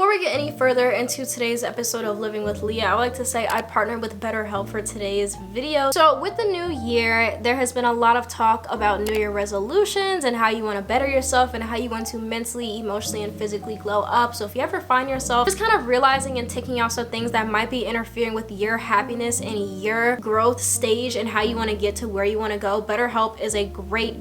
before we get any further into today's episode of Living with Leah, I would like to say I partnered with BetterHelp for today's video. So with the new year, there has been a lot of talk about New Year resolutions and how you want to better yourself and how you want to mentally, emotionally, and physically glow up. So if you ever find yourself just kind of realizing and taking out some things that might be interfering with your happiness and your growth stage and how you want to get to where you want to go, BetterHelp is a great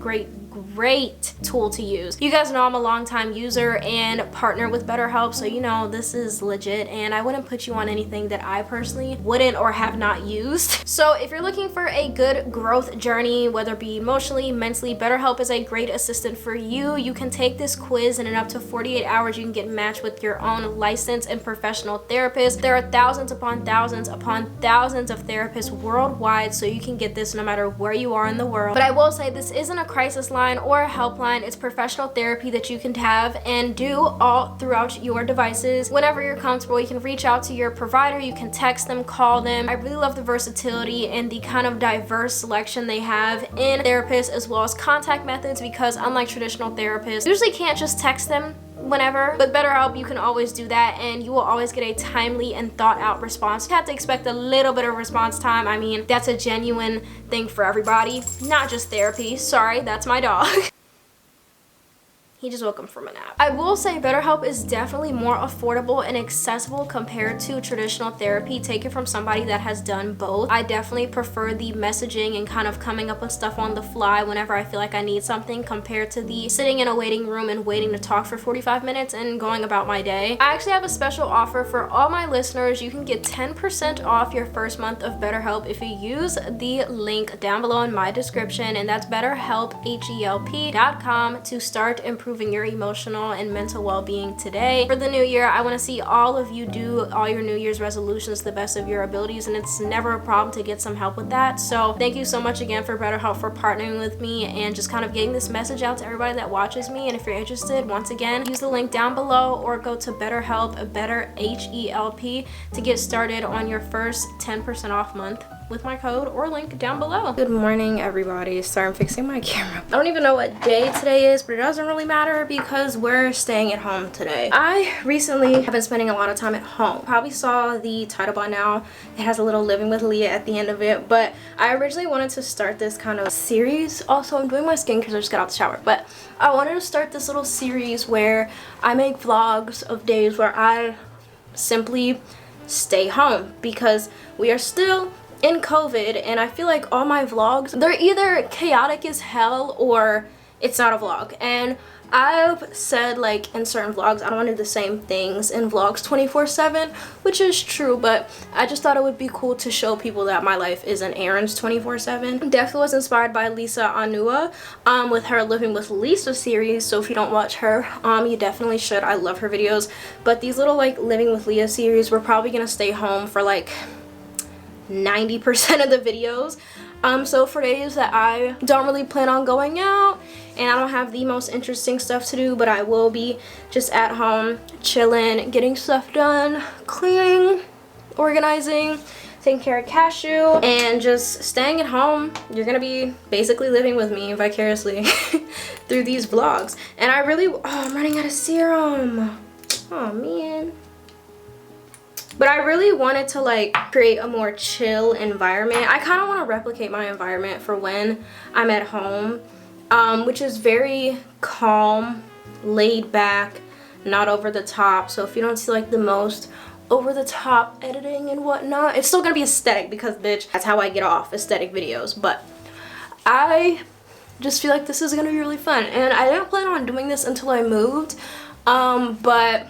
tool to use. You guys know I'm a longtime user and partner with BetterHelp, so you know this is legit, and I wouldn't put you on anything that I personally wouldn't or have not used. So if you're looking for a good growth journey, whether it be emotionally, mentally, BetterHelp is a great assistant for you. You can take this quiz, and in up to 48 hours you can get matched with your own licensed and professional therapist. There are thousands upon thousands upon thousands of therapists worldwide, so you can get this no matter where you are in the world. But I will say this isn't a crisis line or a helpline. It's professional therapy that you can have and do all throughout your devices. Whenever you're comfortable, you can reach out to your provider, you can text them, call them. I really love the versatility and the kind of diverse selection they have in therapists, as well as contact methods, because unlike traditional therapists, you usually can't just text them whenever. With BetterHelp, you can always do that, and you will always get a timely and thought out response. You have to expect a little bit of response time. I mean, that's a genuine thing for everybody, not just therapy. Sorry, that's my dog. He just woke up from a nap. I will say BetterHelp is definitely more affordable and accessible compared to traditional therapy. Take it from somebody that has done both. I definitely prefer the messaging and kind of coming up with stuff on the fly whenever I feel like I need something, compared to the sitting in a waiting room and waiting to talk for 45 minutes and going about my day. I actually have a special offer for all my listeners. You can get 10% off your first month of BetterHelp if you use the link down below in my description, and that's BetterHelp.com to start improving your emotional and mental well-being today. For the new year, I want to see all of you do all your New Year's resolutions to the best of your abilities, and it's never a problem to get some help with that. So thank you so much again for BetterHelp for partnering with me and just kind of getting this message out to everybody that watches me. And if you're interested, once again, use the link down below or go to BetterHelp, BetterHelp, to get started on your first 10% off month with my code or link down below. Good morning, everybody. Sorry, I'm fixing my camera. I don't even know what day today is, but it doesn't really matter because we're staying at home today. I recently have been spending a lot of time at home. Probably saw the title by now. It has a little Living with Leah at the end of it, but I originally wanted to start this kind of series. Also, I'm doing my skin because I just got out the shower, but I wanted to start this little series where I make vlogs of days where I simply stay home, because we are still in COVID, and I feel like all my vlogs, they're either chaotic as hell or it's not a vlog. And I've said, like, in certain vlogs, I don't want to do the same things in vlogs 24/7, which is true, but I just thought it would be cool to show people that my life isn't errands 24/7. Definitely was inspired by Lisa Anua with her Living with Lisa series, so if you don't watch her, you definitely should. I love her videos. But these little, like, Living with Leah series, we're probably gonna stay home for like 90% of the videos. So for days that I don't really plan on going out and I don't have the most interesting stuff to do, but I will be just at home chilling, getting stuff done, cleaning, organizing, taking care of Cashew, and just staying at home, you're gonna be basically living with me vicariously through these vlogs. And I really, I'm running out of serum. Oh man. But I really wanted to, like, create a more chill environment. I kind of want to replicate my environment for when I'm at home, which is very calm, laid back, not over the top. So if you don't see, like, the most over the top editing and whatnot, it's still gonna be aesthetic, because bitch, that's how I get off aesthetic videos. But I just feel like this is gonna be really fun, and I didn't plan on doing this until I moved, but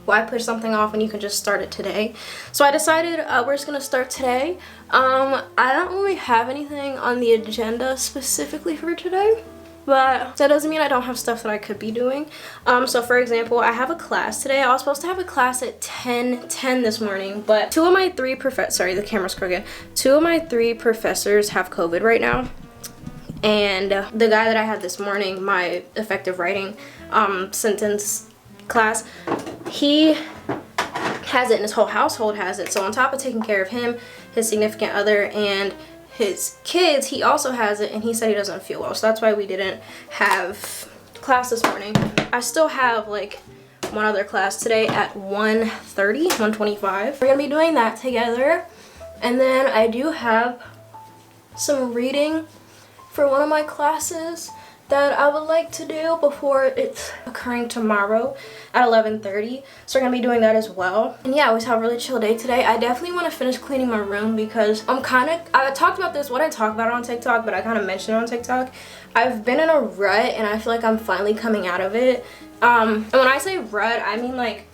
why push something off when you can just start it today? So I decided we're just gonna start today. I don't really have anything on the agenda specifically for today, but that doesn't mean I don't have stuff that I could be doing. So for example, I have a class today. I was supposed to have a class at 10:10 this morning, but two of my three sorry, the camera's crooked. 2 of my 3 professors have COVID right now. And the guy that I had this morning, my effective writing sentence class, he has it and his whole household has it. So on top of taking care of him, his significant other, and his kids, he also has it, and he said he doesn't feel well. So that's why we didn't have class this morning. I still have like one other class today at 1:30, 1:25. We're gonna be doing that together. And then I do have some reading for one of my classes that I would like to do before it's occurring tomorrow at 11:30. So we're gonna be doing that as well. And yeah, I always have a really chill day today. I definitely want to finish cleaning my room because I talked about this, what I talk about on TikTok, but I kind of mentioned it on TikTok. I've been in a rut and I feel like I'm finally coming out of it. And when I say rut, I mean like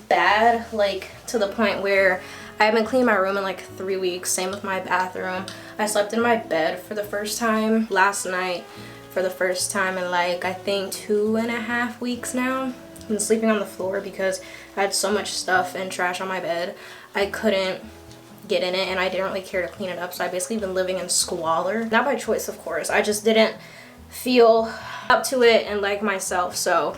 bad, like to the point where I haven't cleaned my room in like 3 weeks. Same with my bathroom. I slept in my bed for the first time last night, for the first time in like I think 2.5 weeks now. I've been sleeping on the floor because I had so much stuff and trash on my bed. I couldn't get in it and I didn't really care to clean it up, so I basically been living in squalor. Not by choice, of course. I just didn't feel up to it and like myself, so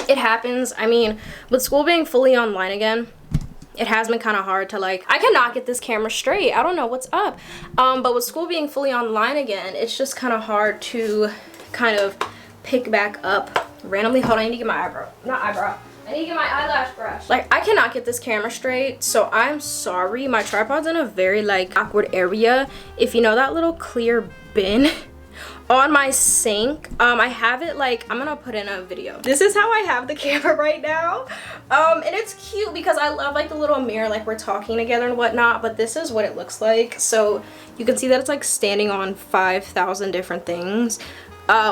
it happens. I mean, with school being fully online again, it has been kind of hard to like, I cannot get this camera straight. I don't know what's up. But with school being fully online again, it's just kind of hard to kind of pick back up randomly. Hold on, I need to get my I need to get my eyelash brush. Like, I cannot get this camera straight, so I'm sorry. My tripod's in a very like awkward area. If you know that little clear bin on my sink, I have it like, I'm gonna put in a video. This is how I have the camera right now. And it's cute because I love like the little mirror, like we're talking together and whatnot, but this is what it looks like. So you can see that it's like standing on 5,000 different things.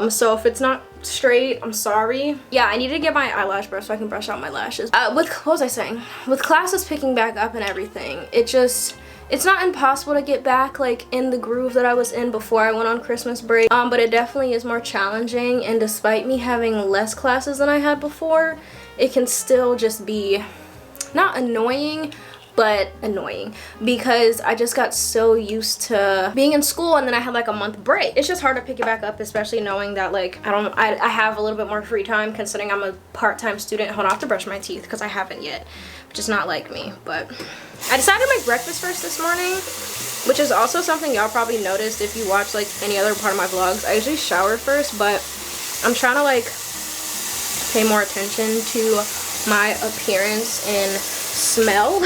So if it's not straight, I'm sorry. Yeah, I need to get my eyelash brush so I can brush out my lashes. What was I saying? With classes picking back up and everything, it's not impossible to get back like in the groove that I was in before I went on Christmas break, but it definitely is more challenging. And despite me having less classes than I had before, it can still just be not annoying, but annoying because I just got so used to being in school and then I had like a month break. It's just hard to pick it back up, especially knowing that like I have a little bit more free time considering I'm a part-time student. Hold on, I have to brush my teeth because I haven't yet, which is not like me. But I decided to make breakfast first this morning, which is also something y'all probably noticed if you watch like any other part of my vlogs. I usually shower first, but I'm trying to like pay more attention to my appearance and smell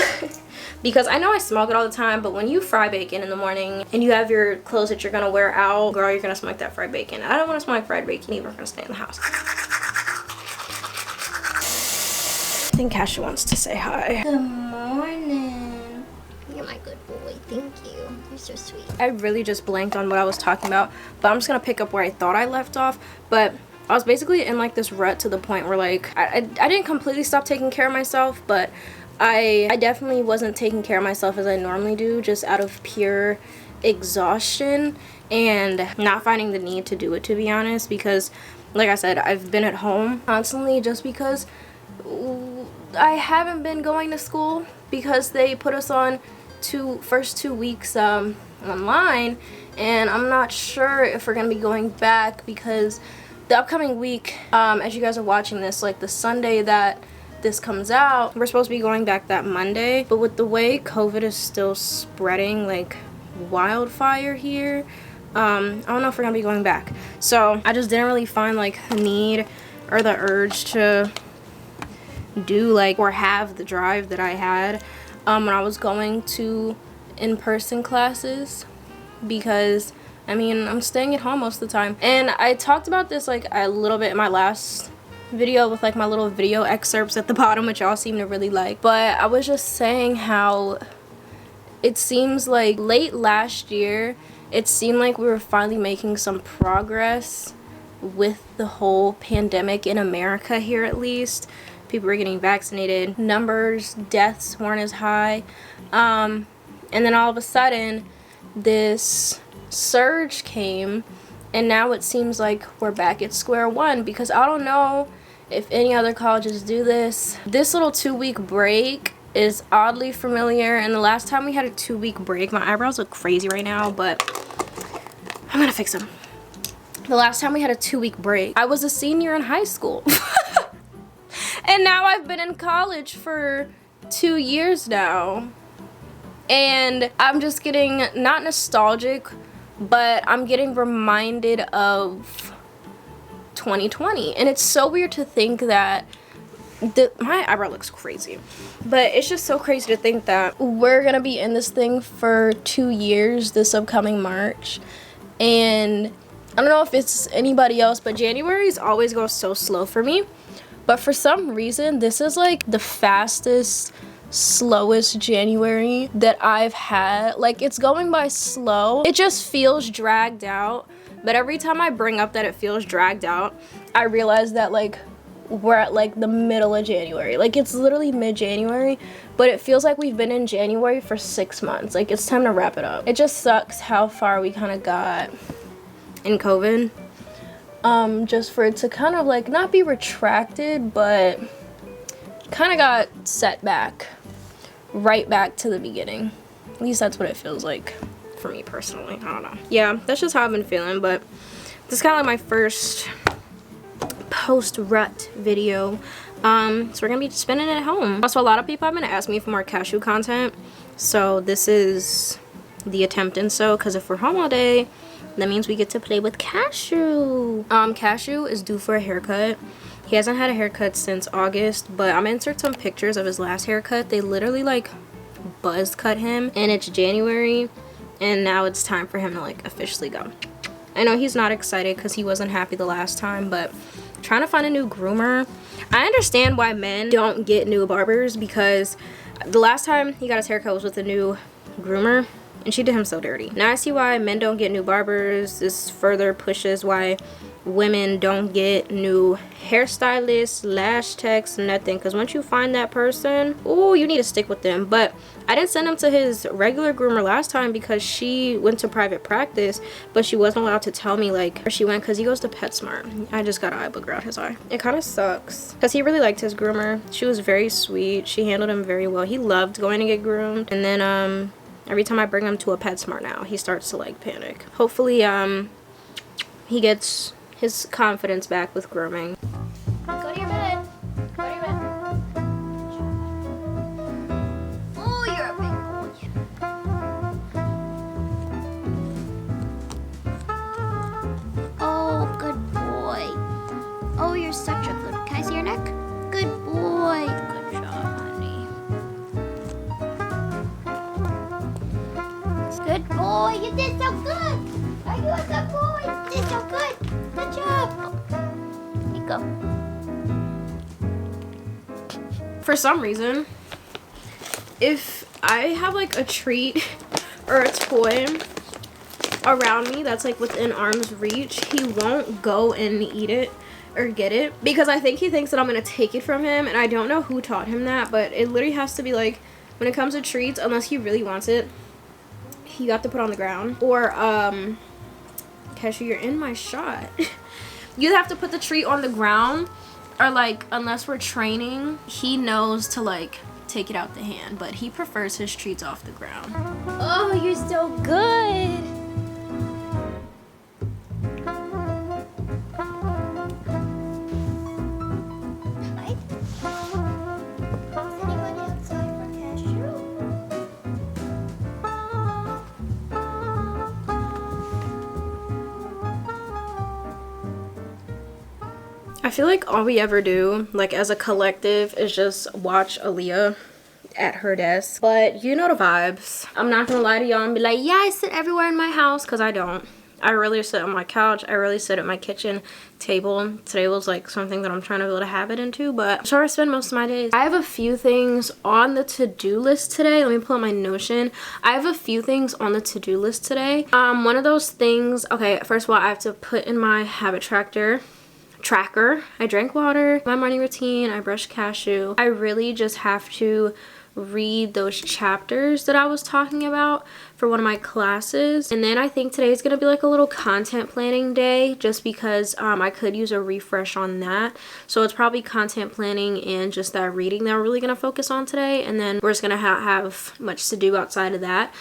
because I know I smell good all the time, but when you fry bacon in the morning and you have your clothes that you're gonna wear out, girl, you're gonna smell like that fried bacon. I don't want to smell like fried bacon either. I'm gonna stay in the house. I think Cassia wants to say hi. Good morning. You're my good boy. Thank you. You're so sweet. I really just blanked on what I was talking about, but I'm just gonna pick up where I thought I left off. But I was basically in like this rut to the point where like I didn't completely stop taking care of myself, but I definitely wasn't taking care of myself as I normally do, just out of pure exhaustion and not finding the need to do it, to be honest, because like I said, I've been at home constantly just because I haven't been going to school because they put us on first 2 weeks online, and I'm not sure if we're gonna be going back because the upcoming week, as you guys are watching this, like the Sunday that this comes out, we're supposed to be going back that Monday, but with the way COVID is still spreading like wildfire here, I don't know if we're gonna be going back. So I just didn't really find like the need or the urge to do like or have the drive that I had when I was going to in-person classes, because I mean I'm staying at home most of the time. And I talked about this like a little bit in my last video with like my little video excerpts at the bottom, which y'all seem to really like, but I was just saying how it seems like late last year it seemed like we were finally making some progress with the whole pandemic in America here. At least people were getting vaccinated, numbers, deaths weren't as high, and then all of a sudden this surge came, and now it seems like we're back at square one. Because I don't know if any other colleges do this. This little 2-week break is oddly familiar, and the last time we had a 2-week break, my eyebrows look crazy right now, but I'm gonna fix them. The last time we had a 2-week break, I was a senior in high school. And now I've been in college for 2 years now, and I'm just getting not nostalgic, but I'm getting reminded of 2020. And it's so weird to think that my eyebrow looks crazy, but it's just so crazy to think that we're gonna be in this thing for 2 years this upcoming March. And I don't know if it's anybody else, but January's always goes so slow for me. But for some reason, this is like the fastest, slowest January that I've had. Like, it's going by slow. It just feels dragged out. But every time I bring up that it feels dragged out, I realize that like we're at like the middle of January. Like, it's literally mid-January, but it feels like we've been in January for 6 months. Like, it's time to wrap it up. It just sucks how far we kind of got in COVID. Just for it to kind of like not be retracted, but kind of got set back, right back to the beginning. At least that's what it feels like for me personally. I don't know. Yeah, that's just how I've been feeling, but this is kind of like my first post-rut video. So we're gonna be spending it at home. Also, a lot of people have been asking me for more cashew content, so this is the attempt. And so, because if we're home all day, that means we get to play with Cashew. Cashew is due for a haircut. He hasn't had a haircut since August, but I'm gonna insert some pictures of his last haircut. They literally like buzz cut him, and it's January, and now it's time for him to like officially go. I know he's not excited because he wasn't happy the last time, but trying to find a new groomer. I understand why men don't get new barbers, because the last time he got his haircut was with a new groomer and she did him so dirty. Now I see why men don't get new barbers. This further pushes why women don't get new hairstylists, lash techs, nothing, because once you find that person, oh, you need to stick with them. But I didn't send him to his regular groomer last time because she went to private practice, but she wasn't allowed to tell me like where she went because he goes to PetSmart. I just got an eye booger out his eye. It kind of sucks because he really liked his groomer. She was very sweet. She handled him very well. He loved going to get groomed. And then every time I bring him to a PetSmart now, he starts to like panic. Hopefully he gets his confidence back with grooming. Go to your bed. Go to your bed. Oh, you're a big boy. Oh, good boy. Oh, you're such a good. Can I see your neck? Good boy. Good job, honey. Good boy. You did so good. Are you a good boy? You did so good. Good job. Here you go. For some reason, if I have like a treat or a toy around me that's like within arm's reach, he won't go and eat it or get it because I think he thinks that I'm gonna take it from him, and I don't know who taught him that, but it literally has to be like, when it comes to treats, unless he really wants it, you have to put it on the ground. Or Cashew, you're in my shot. You have to put the treat on the ground, or like, unless we're training, he knows to like take it out the hand, but he prefers his treats off the ground. Oh, you're so good. Hi. Is anybody outside for Cashew? I feel like all we ever do, like as a collective, is just watch Aliyah at her desk. But you know the vibes. I'm not gonna lie to y'all and be like, yeah, I sit everywhere in my house, because I don't. I really sit on my couch. I really sit at my kitchen table. Today was like something that I'm trying to build a habit into, but that's where I spend most of my days. I have a few things on the to-do list today. Let me pull up my Notion. I have a few things on the to-do list today. One of those things, okay, first of all, I have to put in my habit tracker. I drank water, my morning routine, I brushed Cashew. I really just have to read those chapters that I was talking about for one of my classes. And then I think today is going to be like a little content planning day, just because I could use a refresh on that. So it's probably content planning and just that reading that we're really going to focus on today. And then we're just going to have much to do outside of that.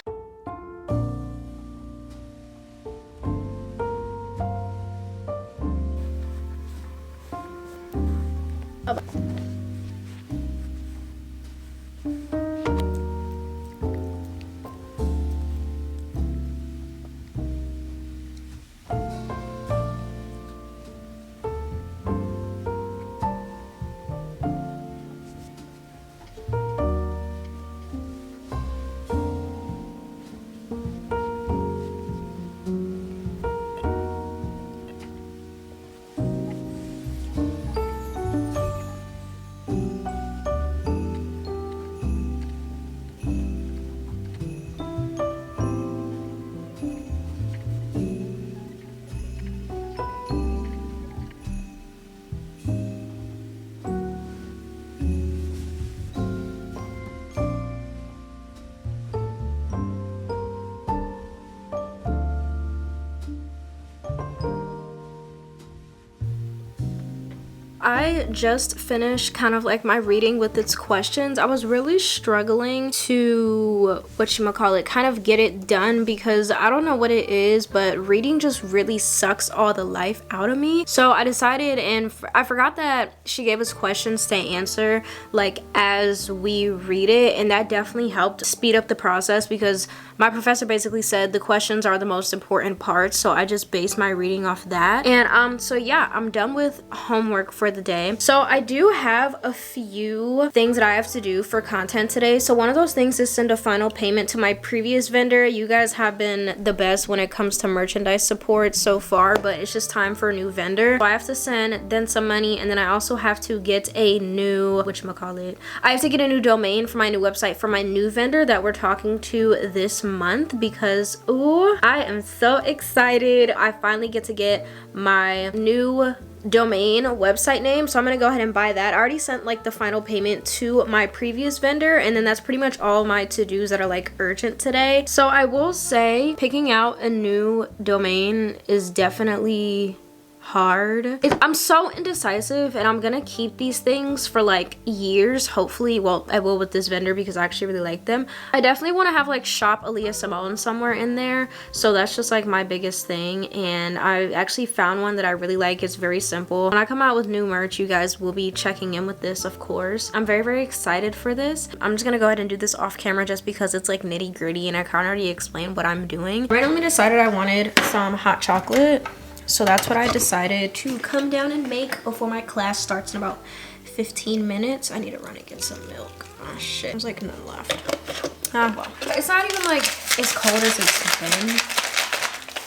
I just finished kind of like my reading with its questions. I was really struggling to, whatchamacallit, kind of get it done because I don't know what it is, but reading just really sucks all the life out of me. So I decided, and I forgot that she gave us questions to answer like as we read it, and that definitely helped speed up the process because my professor basically said the questions are the most important part, so I just based my reading off that. And so yeah, I'm done with homework for the day. So I do have a few things that I have to do for content today. So one of those things is send a final payment to my previous vendor. You guys have been the best when it comes to merchandise support so far, but it's just time for a new vendor. So I have to send then some money, and then I also have to get a new, I have to get a new domain for my new website for my new vendor that we're talking to this month because ooh, I am so excited. I finally get to get my new domain website name, so I'm gonna go ahead and buy that. I already sent like the final payment to my previous vendor, and then that's pretty much all my to-dos that are like urgent today. So I will say picking out a new domain is definitely hard. I'm so indecisive, and I'm gonna keep these things for like years, hopefully. Well, I will with this vendor because I actually really like them. I definitely want to have like shop aliyah simone somewhere in there, so that's just like my biggest thing. And I actually found one that I really like. It's very simple. When I come out with new merch, you guys will be checking in with this, of course. I'm very excited for this. I'm just gonna go ahead and do this off camera just because it's like nitty gritty, and I kind of already explained what I'm doing. Randomly decided I wanted some hot chocolate, so that's what I decided to come down and make before my class starts in about 15 minutes. I need to run and get some milk. Oh shit, there's like none left. Ah well. It's not even like as cold as it's been,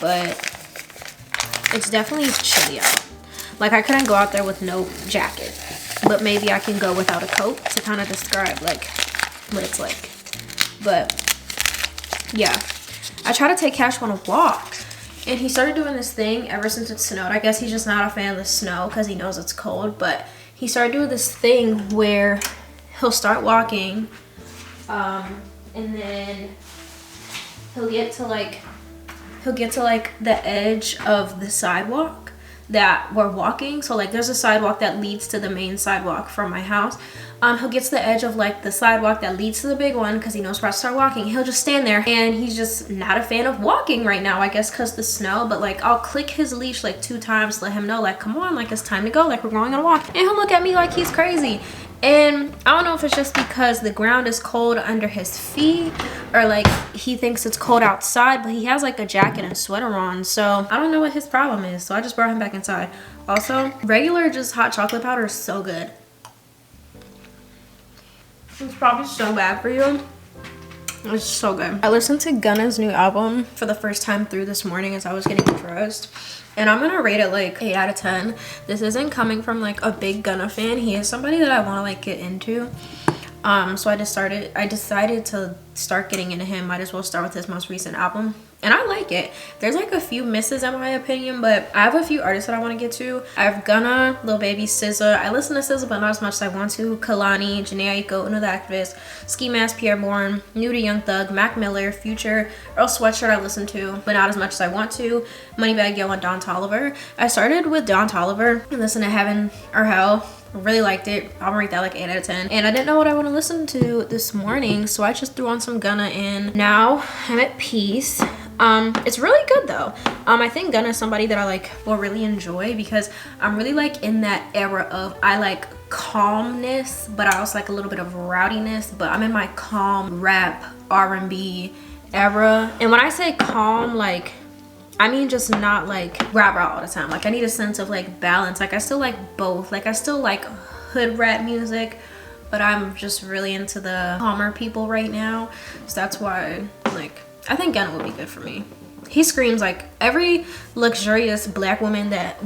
but it's definitely chilly out. Like I couldn't go out there with no jacket, but maybe I can go without a coat to kind of describe like what it's like. But yeah, I try to take Cash on a walk. And he started doing this thing ever since it snowed. I guess he's just not a fan of the snow because he knows it's cold. But he started doing this thing where he'll start walking, and then he'll get to like the edge of the sidewalk that we're walking. So like there's a sidewalk that leads to the main sidewalk from my house. He'll get to the edge of like the sidewalk that leads to the big one because he knows we're about to start walking. He'll just stand there, and he's just not a fan of walking right now, I guess because the snow. But like I'll click his leash like 2 times to let him know like, come on, like it's time to go, like we're going on a walk. And he'll look at me like he's crazy. And I don't know if it's just because the ground is cold under his feet or like he thinks it's cold outside, but he has like a jacket and sweater on, so I don't know what his problem is. So I just brought him back inside. Also, regular just hot chocolate powder is so good. It's probably so bad for you. It's so good. I listened to Gunna's new album for the first time through this morning as I was getting dressed, and I'm gonna rate it like 8 out of 10. This isn't coming from like a big Gunna fan. He is somebody that I want to like get into. So I decided to start getting into him. Might as well start with his most recent album, and I like it. There's like a few misses in my opinion, but I have a few artists that I want to get to. I have Gunna, Lil Baby, SZA. I listen to SZA, but not as much as I want to. Kalani, Janae Aiko, Uno the Activist, Ski Mask, Pierre Bourne, New to Young Thug, Mac Miller, Future, Earl Sweatshirt I listen to, but not as much as I want to. Moneybagg Yo and Don Toliver. I started with Don Toliver and listened to Heaven or Hell. I really liked it. I'll rate that like 8 out of 10. And I didn't know what I want to listen to this morning, so I just threw on some Gunna, and now I'm at peace. It's really good though. I think Gunna is somebody that I like will really enjoy because I'm really like in that era of I like calmness, but I also like a little bit of rowdiness, but I'm in my calm rap R&B era. And when I say calm, like I mean just not like rap all the time. Like I need a sense of like balance. Like I still like both. Like I still like hood rap music, but I'm just really into the calmer people right now. So that's why like I think Gunna would be good for me. He screams like every luxurious black woman that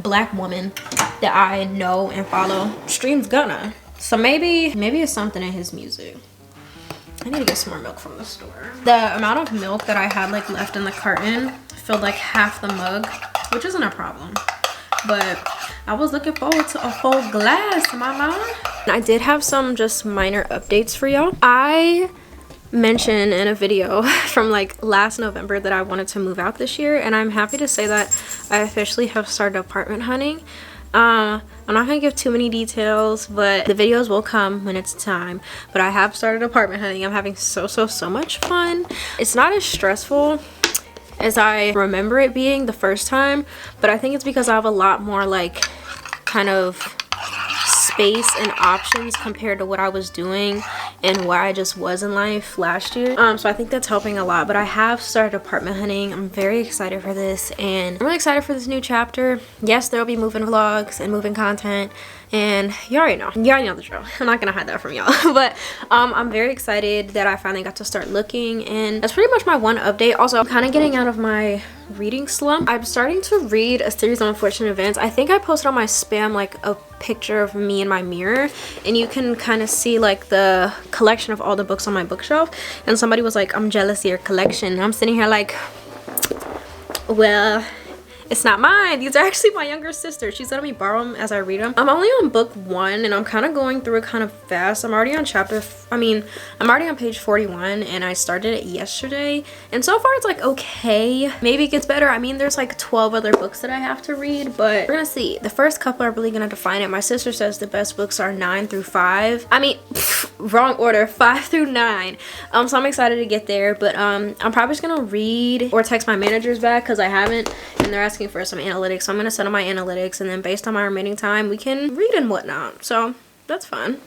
I know and follow streams Gunna. So maybe it's something in his music. I need to get some more milk from the store. The amount of milk that I had like left in the carton filled like half the mug, which isn't a problem. But I was looking forward to a full glass, mama. I did have some just minor updates for y'all. I mentioned in a video from like last November that I wanted to move out this year, and I'm happy to say that I officially have started apartment hunting. I'm not gonna give too many details, but the videos will come when it's time. But I have started apartment hunting. I'm having so much fun. It's not as stressful as I remember it being the first time, but I think it's because I have a lot more like kind of space and options compared to what I was doing and where I just was in life last year. So I think that's helping a lot. But I have started apartment hunting. I'm very excited for this, and I'm really excited for this new chapter. Yes, there will be moving vlogs and moving content, and you already know the drill. I'm not gonna hide that from y'all. But I'm very excited that I finally got to start looking, and that's pretty much my one update. Also, I'm kind of getting out of my reading slump. I'm starting to read a series of unfortunate events. I think I posted on my spam like a picture of me in my mirror, and you can kind of see like the collection of all the books on my bookshelf, and somebody was like, I'm jealous of your collection, and I'm sitting here like, well, it's not mine. These are actually my younger sister. She's letting me borrow them as I read them. I'm only on book 1, and I'm kind of going through it kind of fast. I'm already on I'm already on page 41, and I started it yesterday, and so far it's like okay. Maybe it gets better. I mean, there's like 12 other books that I have to read, but we're gonna see. The first couple are really gonna define it. My sister says the best books are 9 through 5. I mean, wrong order, 5 through 9. So I'm excited to get there, but I'm probably just gonna read or text my managers back because I haven't, and they're asking for some analytics. So I'm gonna send them my analytics, and then based on my remaining time, we can read and whatnot. So that's fun.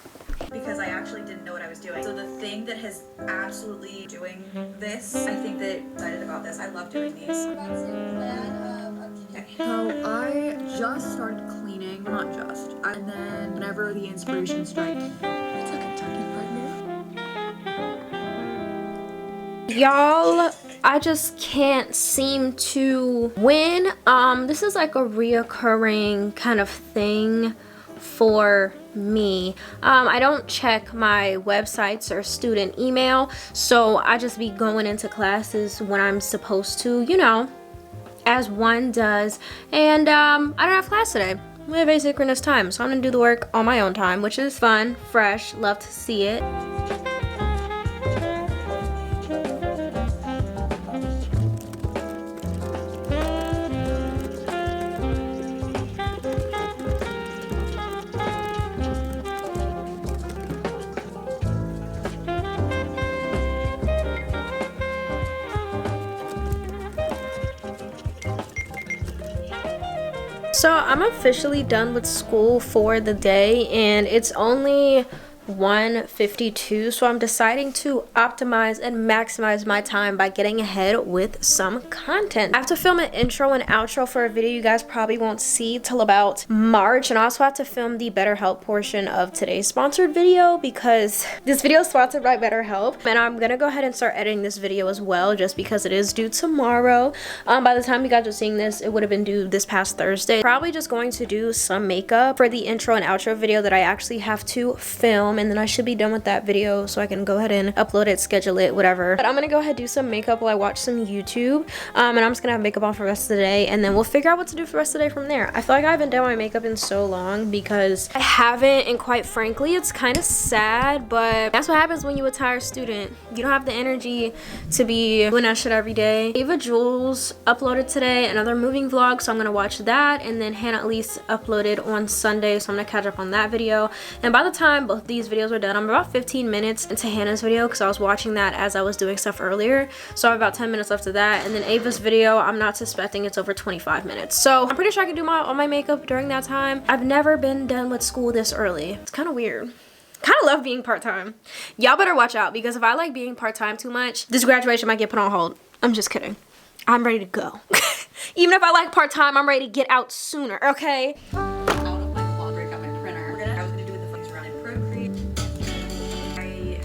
Because I actually didn't know what I was doing. So the thing that has absolutely doing this, I think that I'm excited about this. I love doing these. Okay. So I just started cleaning, not just, and then whenever the inspiration strikes, it's like a Kentucky Fried Meal. Y'all, I just can't seem to win. This is like a reoccurring kind of thing for me. I don't check my websites or student email, so I just be going into classes when I'm supposed to, you know, as one does. And I don't have class today. We have asynchronous time, so I'm gonna do the work on my own time, which is fun, fresh, love to see it. So I'm officially done with school for the day, and it's only 1:52, so I'm deciding to optimize and maximize my time by getting ahead with some content. I have to film an intro and outro for a video you guys probably won't see till about March, and I also have to film the BetterHelp portion of today's sponsored video because this video is sponsored by BetterHelp, and I'm gonna go ahead and start editing this video as well just because it is due tomorrow. By the time you guys are seeing this, it would have been due this past Thursday. Probably just going to do some makeup for the intro and outro video that I actually have to film, and then I should be done with that video so I can go ahead and upload it, schedule it, whatever. But I'm gonna go ahead and do some makeup while I watch some YouTube, and I'm just gonna have makeup on for the rest of the day, and then we'll figure out what to do for the rest of the day from there. I feel like I haven't done my makeup in so long because I haven't, and quite frankly it's kind of sad, but that's what happens when you're a tired student. You don't have the energy to be doing that shit every day. Ava Jules uploaded today another moving vlog, so I'm gonna watch that, and then Hannah Elise uploaded on Sunday, so I'm gonna catch up on that video. And by the time both these videos are done, I'm about 15 minutes into Hannah's video because I was watching that as I was doing stuff earlier, so I have about 10 minutes left of that. And then Ava's video, I'm not suspecting it's over 25 minutes, so I'm pretty sure I can do all my makeup during that time. I've never been done with school this early. It's kind of weird. Kind of love being part-time. Y'all better watch out, because if I like being part-time too much, this graduation might get put on hold. I'm just kidding. I'm ready to go. Even if I like part-time, I'm ready to get out sooner, okay? Out of my closet, got my printer. I was gonna do the things around in Procreate.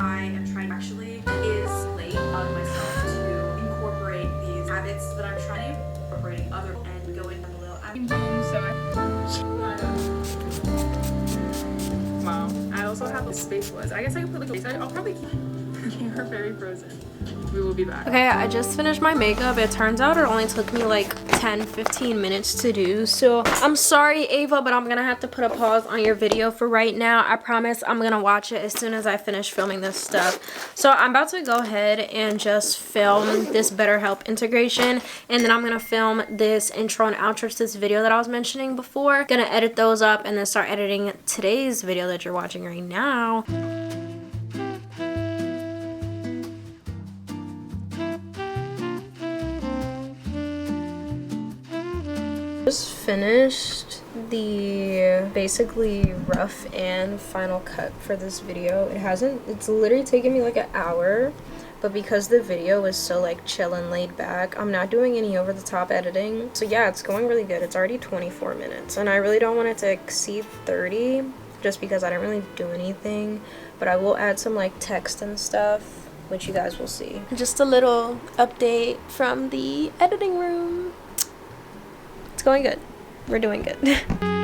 I am trying to actually is late on myself to incorporate these habits that I'm trying to incorporating other and going a little. Wow. I also have a space was. I guess I can put like a I'll probably keep You are very frozen. We will be back. Okay, I just finished my makeup. It turns out it only took me like 10-15 minutes to do. So I'm sorry, Ava, but I'm gonna have to put a pause on your video for right now. I promise I'm gonna watch it as soon as I finish filming this stuff. So I'm about to go ahead and just film this BetterHelp integration, and then I'm gonna film this intro and outro to this video that I was mentioning before. Gonna edit those up and then start editing today's video that you're watching right now. Just finished the basically rough and final cut for this video. It's literally taken me like an hour, but because the video was so like chill and laid back, I'm not doing any over the top editing. So yeah, it's going really good. It's already 24 minutes and I really don't want it to exceed 30 just because I didn't really do anything, but I will add some like text and stuff, which you guys will see. Just a little update from the editing room. It's going good. We're doing good.